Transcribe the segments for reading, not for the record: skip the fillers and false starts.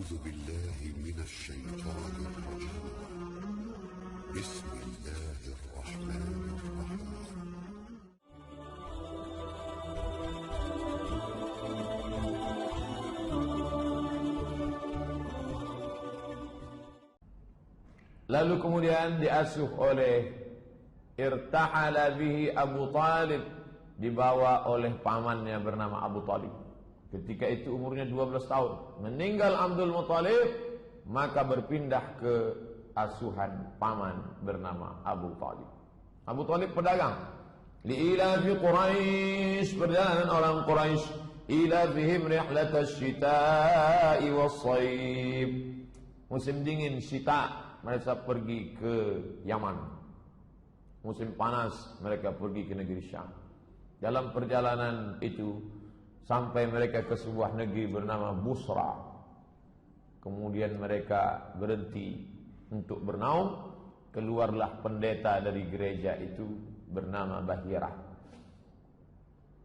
أعوذ بالله من الشيطان الرجيم. بسم الله الرحمن الرحيم. Lalu kemudian diasuh oleh irtahala bihi Abu Talib, dibawa oleh pamannya bernama Abu Talib. Ketika itu umurnya 12 tahun. Meninggal Abdul Muttalib, maka berpindah ke asuhan paman bernama Abu Talib. Abu Talib pedagang. Li'ilafi Quraisy, perjalanan orang Quraisy, ilafihim rihlatasy syita'i was-shayb. Musim dingin syita, mereka pergi ke Yaman. Musim panas, mereka pergi ke negeri Syam. Dalam perjalanan itu sampai mereka ke sebuah negeri bernama Busra. Kemudian mereka berhenti untuk bernaung. Keluarlah pendeta dari gereja itu bernama Bahira.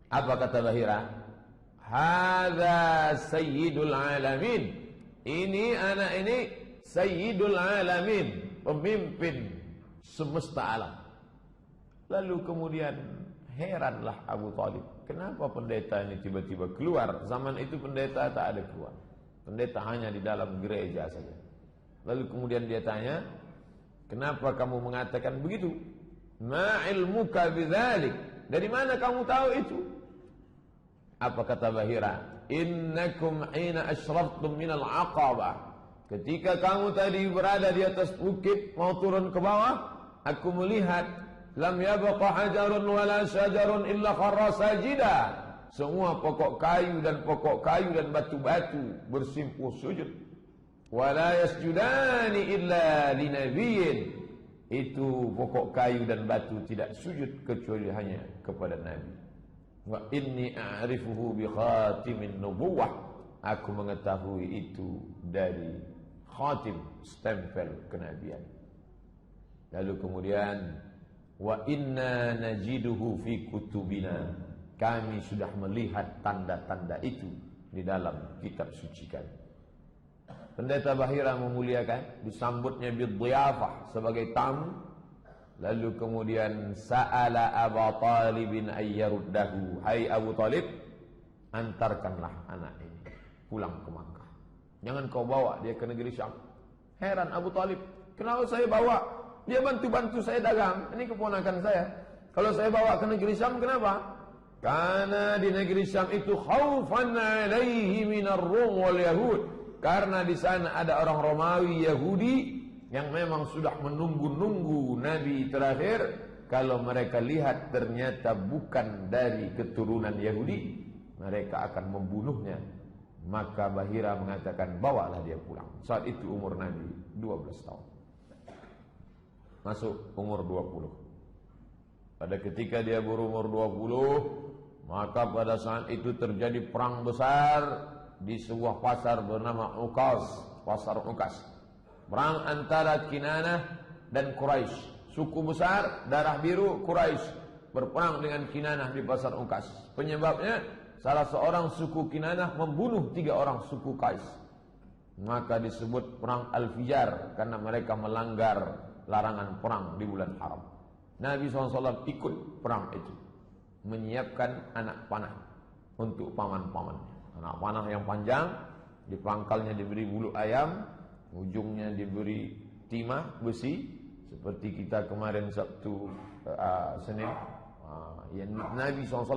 Apa kata Bahira? Hadza sayyidul alamin. Ini anak ini sayyidul alamin, pemimpin semesta alam. Lalu kemudian heranlah Abu Talib, kenapa pendeta ini tiba-tiba keluar? Zaman itu pendeta tak ada keluar, pendeta hanya di dalam gereja saja. Lalu kemudian dia tanya, kenapa kamu mengatakan begitu? Ma ilmuka bidzalik, dari mana kamu tahu itu? Apa kata Bahira? Innakum hina ashraftum minal aqabah, ketika kamu tadi berada di atas bukit mau turun ke bawah, aku melihat lam yabqa hajarun wala syajarun illa kharra sajida. Semua pokok kayu dan batu-batu bersimpuh sujud. Wala yasjudani illa linabiyyin. Itu pokok kayu dan batu tidak sujud kecuali hanya kepada Nabi. Wa inni a'rifuhu bi khatimin nubuwah. Aku mengetahui itu dari khatim, stempel kenabian. Lalu kemudian wa inna najiduhu fi kutubina, kami sudah melihat tanda-tanda itu di dalam kitab suci kami. Pendeta Bahira memuliakan, disambutnya bidhiyafah sebagai tamu. Lalu kemudian sa'ala Abu Talibin ayyaruddahu, hai Abu Talib, antarkanlah anak ini pulang ke Makkah, jangan kau bawa dia ke negeri Syam. Heran Abu Talib, kenapa saya bawa? Dia bantu-bantu saya dagang, ini keponakan saya. Kalau saya bawa ke negeri Syam, kenapa? Karena di negeri Syam itu khaufan alaihi minar Rum wal Yahud. Karena di sana ada orang Romawi Yahudi yang memang sudah menunggu-nunggu Nabi terakhir. Kalau mereka lihat ternyata bukan dari keturunan Yahudi, mereka akan membunuhnya. Maka Bahira mengatakan, bawalah dia pulang. Saat itu umur Nabi 12 tahun. Masuk umur 20. Pada ketika dia berumur 20, maka pada saat itu terjadi perang besar di sebuah pasar bernama Uqas, pasar Uqas. Perang antara Kinanah dan Quraisy. Suku besar darah biru Quraisy berperang dengan Kinanah di pasar Uqas. Penyebabnya salah seorang suku Kinanah membunuh 3 orang suku Qais. Maka disebut perang Al-Fijar karena mereka melanggar larangan perang di bulan haram. Nabi SAW ikut perang itu, menyiapkan anak panah untuk paman-pamannya. Anak panah yang panjang, di pangkalnya diberi bulu ayam, ujungnya diberi timah besi, seperti kita kemarin Sabtu Senin. Nabi SAW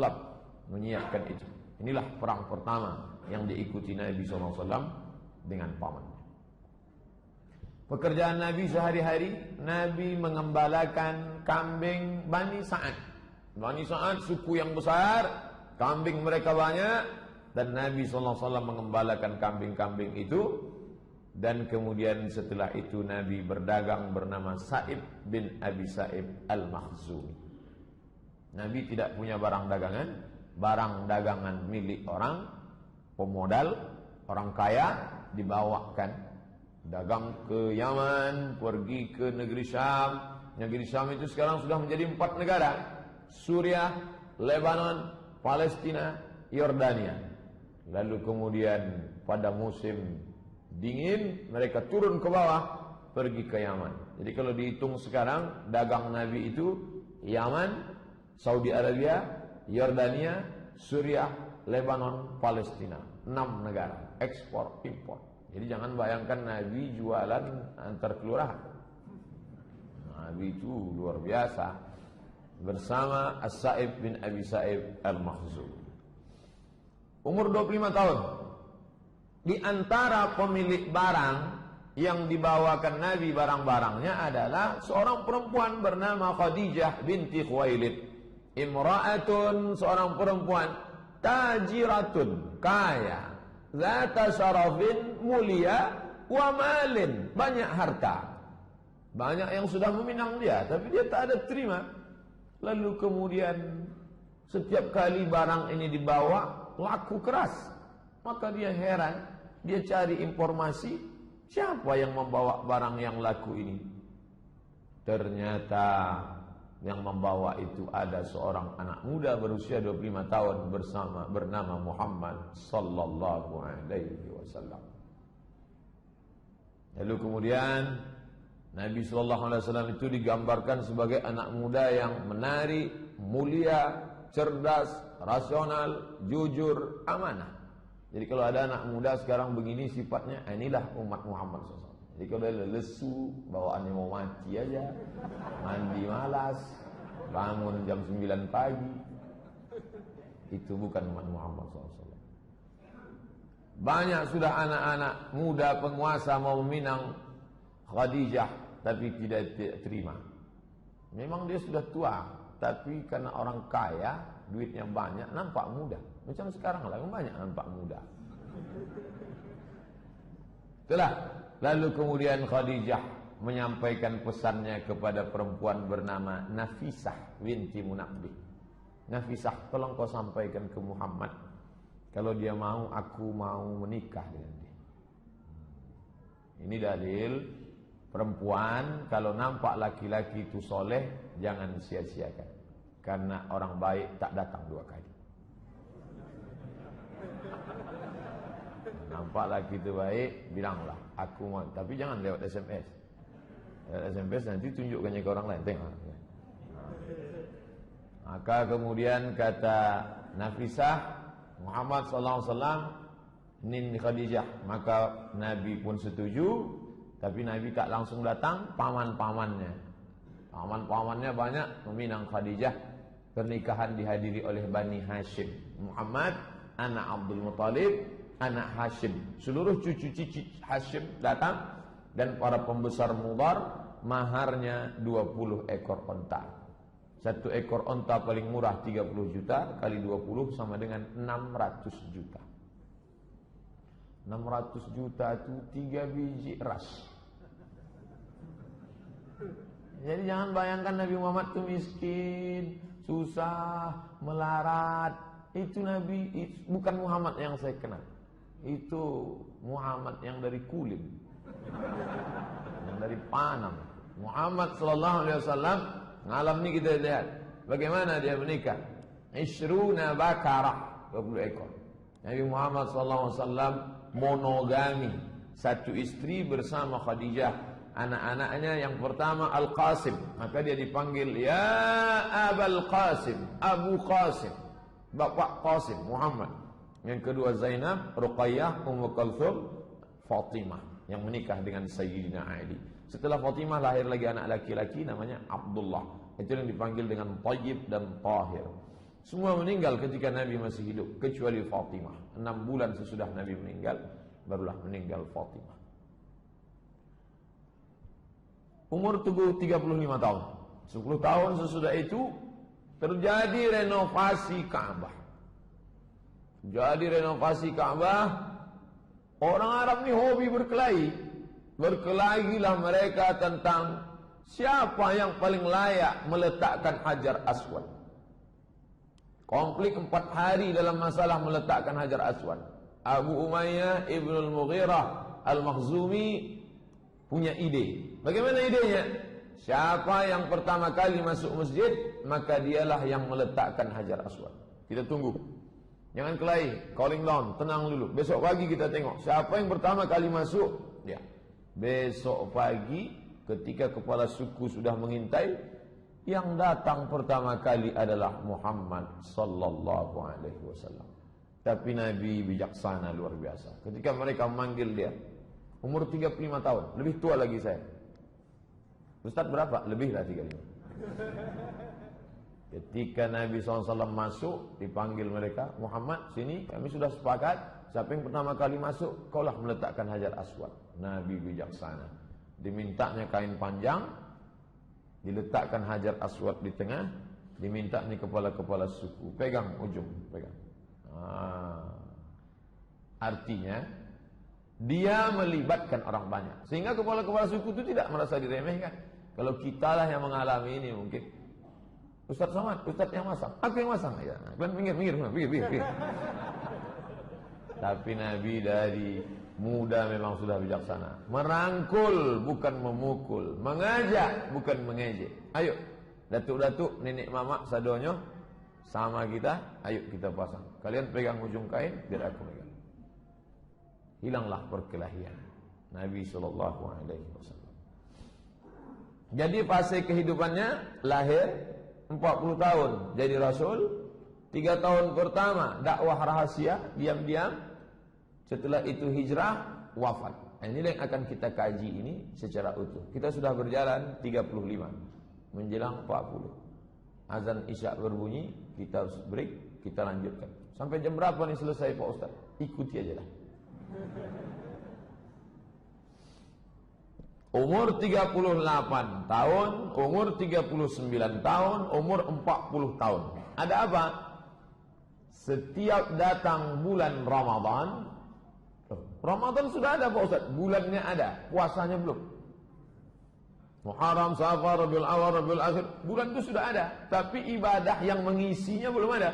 menyiapkan itu. Inilah perang pertama yang diikuti Nabi SAW dengan pamannya. Pekerjaan Nabi sehari-hari, Nabi mengembalakan kambing Bani Sa'ad. Bani Sa'ad suku yang besar, kambing mereka banyak, dan Nabi SAW mengembalakan kambing-kambing itu. Dan kemudian setelah itu Nabi berdagang bernama Sa'ib bin Abi Sa'ib Al-Makhzumi. Nabi tidak punya barang dagangan, barang dagangan milik orang, pemodal, orang kaya, dibawakan. Dagang ke Yaman, pergi ke negeri Syam. Negeri Syam itu sekarang sudah menjadi 4 negara: Suriah, Lebanon, Palestina, Yordania. Lalu kemudian pada musim dingin, mereka turun ke bawah, pergi ke Yaman. Jadi kalau dihitung sekarang, dagang Nabi itu Yaman, Saudi Arabia, Yordania, Suriah, Lebanon, Palestina. 6 negara, ekspor, impor. Jadi jangan bayangkan Nabi jualan antar kelurahan. Nabi itu luar biasa. Bersama As-Sa'ib bin Abi Sa'ib Al-Makhzumi. Umur 25 tahun. Di antara pemilik barang yang dibawakan Nabi barang-barangnya adalah seorang perempuan bernama Khadijah binti Khuwailid. Imra'atun, seorang perempuan tajiratun, kaya, zata syarafin, mulia, wa malin, banyak harta. Banyak yang sudah meminang dia, tapi dia tak ada terima. Lalu kemudian setiap kali barang ini dibawa, laku keras. Maka dia heran, dia cari informasi, siapa yang membawa barang yang laku ini? Ternyata yang membawa itu ada seorang anak muda berusia 25 tahun bernama Muhammad sallallahu alaihi wasallam. Lalu kemudian Nabi sallallahu alaihi wasallam itu digambarkan sebagai anak muda yang menarik, mulia, cerdas, rasional, jujur, amanah. Jadi kalau ada anak muda sekarang begini sifatnya, inilah umat Muhammad SAW. Jadi kalau dia lesu, bawaannya mau mati aja, mandi malas, bangun jam 9 pagi, itu bukan umat Muhammad SAW. Banyak sudah anak-anak muda penguasa mau meminang Khadijah, tapi tidak terima. Memang dia sudah tua, tapi karena orang kaya, duitnya banyak, nampak muda. Macam sekarang lah, banyak nampak muda. Itulah. Lalu kemudian Khadijah menyampaikan pesannya kepada perempuan bernama Nafisah binti Munabbih. Nafisah, tolong kau sampaikan ke Muhammad, kalau dia mau, aku mau menikah dengan dia. Ini dalil perempuan kalau nampak laki-laki itu soleh, jangan sia-siakan. Karena orang baik tak datang 2 kali. Nampak laki itu baik, bilanglah aku mau. Tapi jangan lewat SMS. Lewat SMS nanti tunjukkannya ke orang lain. Tengok. Maka kemudian kata Nafisah, Muhammad SAW nin Khadijah. Maka Nabi pun setuju. Tapi Nabi tak langsung datang, paman-pamannya. Paman-pamannya banyak meminang Khadijah. Pernikahan dihadiri oleh Bani Hashim. Muhammad, anak Abdul Muttalib, anak Hashim. Seluruh cucu-cucu Hashim datang. Dan para pembesar Mudar, maharnya 20 ekor onta. 1 ekor onta paling murah 30 juta, kali 20 sama dengan 600 juta. 600 juta itu 3 biji eras. Jadi jangan bayangkan Nabi Muhammad itu miskin, susah, melarat. Itu Nabi, bukan Muhammad yang saya kenal. Itu Muhammad yang dari Kulim, yang dari Panam. Muhammad sallallahu alaihi wasallam, ngalam ini kita lihat bagaimana dia menikah. Ishruna bakarah, 20 ekor. Nabi Muhammad sallallahu alaihi wasallam monogami, 1 istri bersama Khadijah. Anak-anaknya yang pertama Al-Qasim, maka dia dipanggil ya Abul Qasim, Abu Qasim, Bapak Qasim, Muhammad. Yang kedua Zainab, Ruqayyah, Ummu Kulthum, Fatimah yang menikah dengan Sayyidina Ali. Setelah Fatimah lahir lagi anak laki-laki namanya Abdullah. Itu yang dipanggil dengan Thayyib dan Tahir. Semua meninggal ketika Nabi masih hidup kecuali Fatimah. 6 bulan sesudah Nabi meninggal barulah meninggal Fatimah. Umur tubuh 35 tahun. 10 tahun sesudah itu terjadi renovasi Ka'bah. Jadi renovasi Ka'bah, orang Arab ni hobi berkelahi. Berkelahilah mereka tentang siapa yang paling layak meletakkan Hajar Aswad. Konflik 4 hari dalam masalah meletakkan Hajar Aswad. Abu Umayyah Ibnul Mughirah Al-Makhzumi punya ide. Bagaimana idenya? Siapa yang pertama kali masuk masjid, maka dialah yang meletakkan Hajar Aswad. Kita tunggu. Jangan kelahi, calling down, tenang dulu. Besok pagi kita tengok siapa yang pertama kali masuk, dia. Besok pagi ketika kepala suku sudah mengintai, yang datang pertama kali adalah Muhammad sallallahu alaihi wasallam. Tapi Nabi bijaksana luar biasa. Ketika mereka memanggil dia, umur 35 tahun, lebih tua lagi saya. Ustaz berapa? Lebih lah 35. Ketika Nabi SAW masuk, dipanggil mereka, Muhammad sini, kami sudah sepakat, siapa yang pertama kali masuk, kaulah meletakkan Hajar Aswad. Nabi bijaksana. Dimintanya kain panjang, diletakkan Hajar Aswad di tengah, diminta nih kepala-kepala suku, pegang ujung, pegang. Artinya dia melibatkan orang banyak, sehingga kepala-kepala suku itu tidak merasa diremehkan. Kalau kita lah yang mengalami ini mungkin, Ustaz Somad, Ustaz yang masang, aku yang masang, ya, minggir. Tapi Nabi dari muda memang sudah bijaksana. Merangkul bukan memukul, mengajak bukan mengejek. Ayo, datuk-datuk, nenek mama, sadonyo, sama kita, ayo kita pasang. Kalian pegang ujung kain, biar aku pegang. Hilanglah perkelahian. Nabi SAW. Jadi fase kehidupannya, lahir 40 tahun jadi Rasul, 3 tahun pertama dakwah rahasia, diam-diam. Setelah itu hijrah, wafat. Ini yang akan kita kaji ini secara utuh. Kita sudah berjalan 35, menjelang 40. Azan Isya berbunyi, kita harus break, kita lanjutkan. Sampai jam berapa nih selesai Pak Ustaz? Ikuti aja lah. Umur 38 tahun, umur 39 tahun, umur 40 tahun. Ada apa? Setiap datang bulan Ramadan, Ramadan sudah ada Pak Ustaz, bulannya ada, puasanya belum. Muharram, Safar, Rabiul Awal, Rabiul Akhir, bulan itu sudah ada, tapi ibadah yang mengisinya belum ada.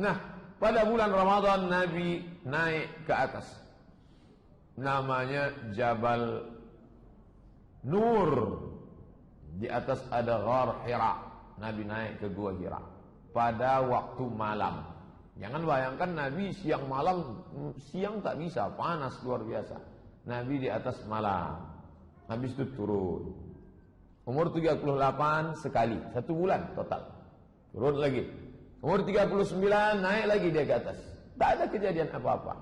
Nah, pada bulan Ramadan Nabi naik ke atas. Namanya Jabal Nur. Di atas ada Ghar Hira. Nabi naik ke Gua Hira pada waktu malam. Jangan bayangkan Nabi siang malam, siang tak bisa, panas luar biasa. Nabi di atas malam. Habis itu turun. Umur 38 sekali, 1 bulan total. Turun lagi. Umur 39 naik lagi dia ke atas. Tak ada kejadian apa-apa.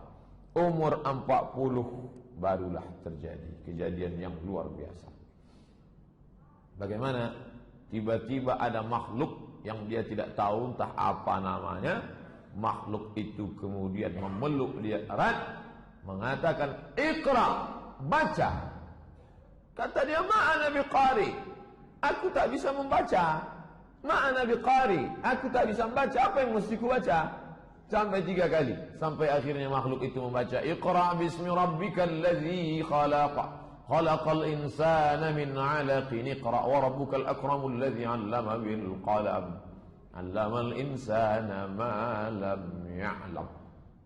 Umur 40 barulah terjadi kejadian yang luar biasa. Bagaimana? Tiba-tiba ada makhluk yang dia tidak tahu entah apa namanya. Makhluk itu kemudian memeluk dia erat, mengatakan, "Iqra, baca." Kata dia, "Ma'ana biqari." Aku tak bisa membaca. "Ma'ana biqari." Aku tak bisa membaca. Apa yang mesti ku baca? Sampai 3 kali. Sampai akhirnya makhluk itu membaca, "Iqra bismi rabbikal ladzi khalaqa. Khalaqal insana min 'alaqin. Iqra wa rabbukal akramul ladzi 'allama bil qalam. 'Allamal insana ma lam ya'lam."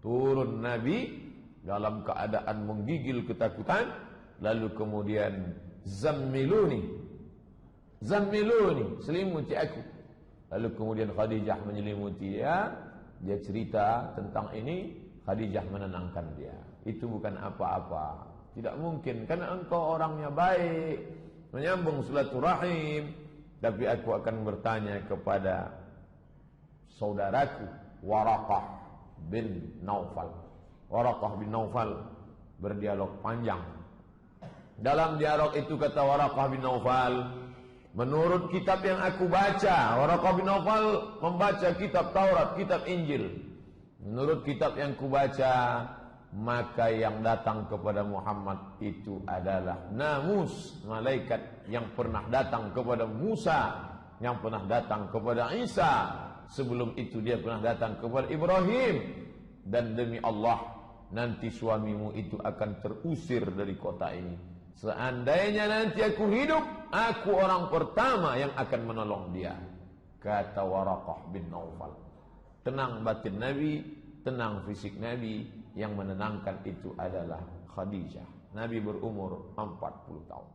Turun Nabi dalam keadaan menggigil ketakutan, lalu kemudian zammiluni, selimuti aku. Lalu kemudian Khadijah menyelimuti dia. Dia cerita tentang ini, Khadijah menenangkan dia. Itu bukan apa-apa, tidak mungkin, karena engkau orangnya baik, menyambung silaturahim. Tapi aku akan bertanya kepada saudaraku Waraqah bin Naufal. Waraqah bin Naufal berdialog panjang. Dalam dialog itu kata Waraqah bin Naufal, menurut kitab yang aku baca, Waraqah bin Naufal membaca kitab Taurat, kitab Injil. Menurut kitab yang ku baca, maka yang datang kepada Muhammad itu adalah namus, malaikat yang pernah datang kepada Musa, yang pernah datang kepada Isa. Sebelum itu dia pernah datang kepada Ibrahim. Dan demi Allah, nanti suamimu itu akan terusir dari kota ini. Seandainya nanti aku hidup, aku orang pertama yang akan menolong dia. Kata Waraqah bin Naufal. Tenang batin Nabi, tenang fisik Nabi. Yang menenangkan itu adalah Khadijah. Nabi berumur 40 tahun.